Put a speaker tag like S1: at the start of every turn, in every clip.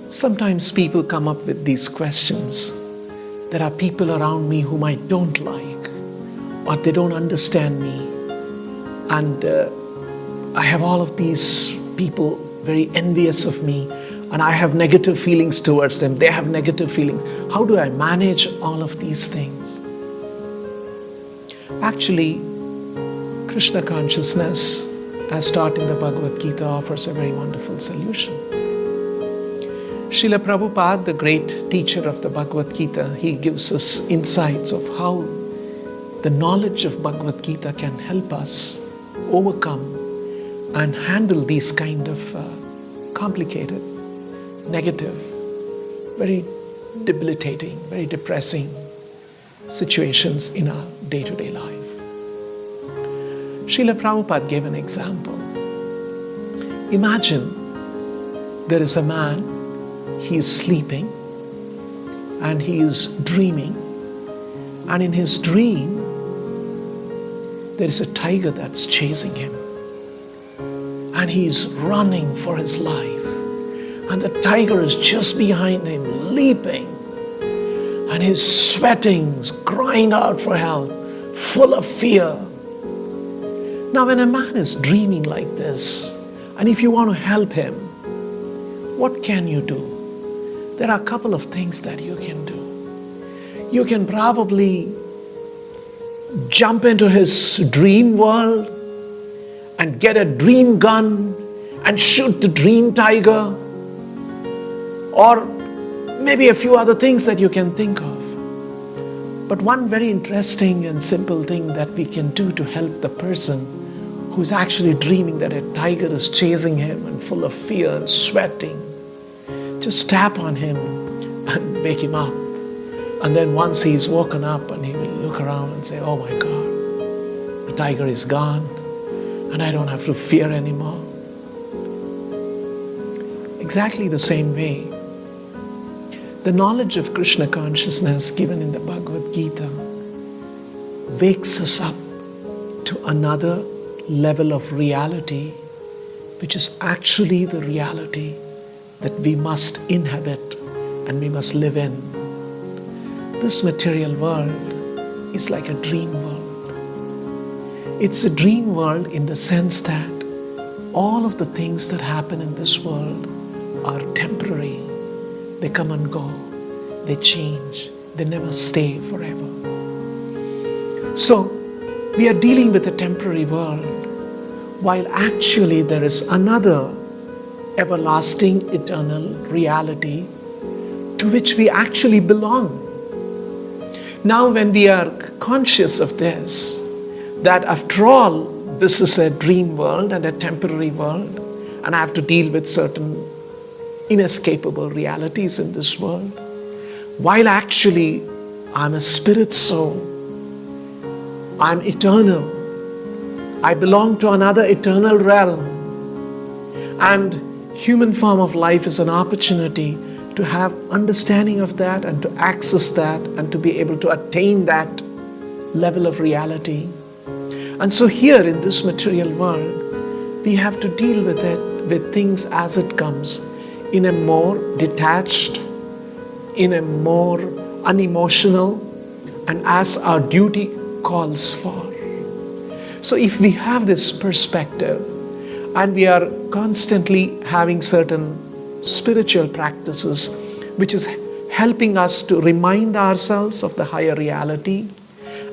S1: Sometimes people come up with these questions. There are people around me whom I don't like, or they don't understand me. And I have all of these people very envious of me, and I have negative feelings towards them. They have negative feelings. How do I manage all of these things? Actually, Krishna consciousness, as taught in the Bhagavad Gita, offers a very wonderful solution. Srila Prabhupada, the great teacher of the Bhagavad Gita, he gives us insights of how the knowledge of Bhagavad Gita can help us overcome and handle these kind of complicated, negative, very debilitating, very depressing situations in our day-to-day life. Srila Prabhupada gave an example. Imagine there is a man, he is sleeping and he is dreaming, and in his dream there is a tiger that's chasing him, and he is running for his life, and the tiger is just behind him, leaping, and he's sweating, crying out for help, full of fear. Now when a man is dreaming like this, and if you want to help him, what can you do? There are a couple of things that you can do. You can probably jump into his dream world and get a dream gun and shoot the dream tiger, or maybe a few other things that you can think of. But one very interesting and simple thing that we can do to help the person who's actually dreaming that a tiger is chasing him and full of fear and sweating, just tap on him and wake him up. And then once he's woken up, and he will look around and say, oh my God, the tiger is gone and I don't have to fear anymore. Exactly the same way, the knowledge of Krishna consciousness given in the Bhagavad Gita wakes us up to another level of reality, which is actually the reality that we must inhabit and we must live in. This material world is like a dream world. It's a dream world in the sense that all of the things that happen in this world are temporary. They come and go. They change. They never stay forever. So, we are dealing with a temporary world, while actually there is another everlasting, eternal reality to which we actually belong. Now, when we are conscious of this, that after all, this is a dream world and a temporary world, and I have to deal with certain inescapable realities in this world, while actually I'm a spirit soul, I'm eternal, I belong to another eternal realm, and human form of life is an opportunity to have understanding of that and to access that and to be able to attain that level of reality. And so here in this material world, we have to deal with it, with things as it comes, in a more detached, in a more unemotional, and as our duty calls for. So if we have this perspective, and we are constantly having certain spiritual practices which is helping us to remind ourselves of the higher reality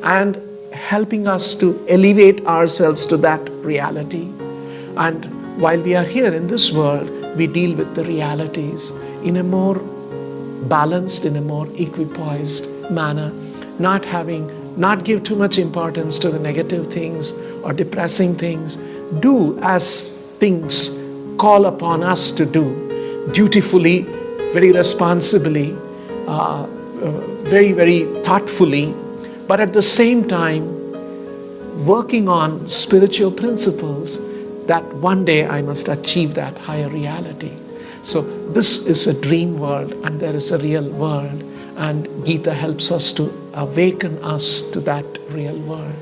S1: and helping us to elevate ourselves to that reality. And while we are here in this world, we deal with the realities in a more balanced, in a more equipoised manner, not give too much importance to the negative things or depressing things. Do as things call upon us to do, dutifully, very responsibly, very, very thoughtfully, but at the same time working on spiritual principles that one day I must achieve that higher reality. So this is a dream world and there is a real world, and Gita helps us to awaken us to that real world.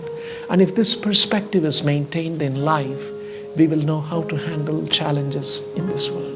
S1: And if this perspective is maintained in life, we will know how to handle challenges in this world.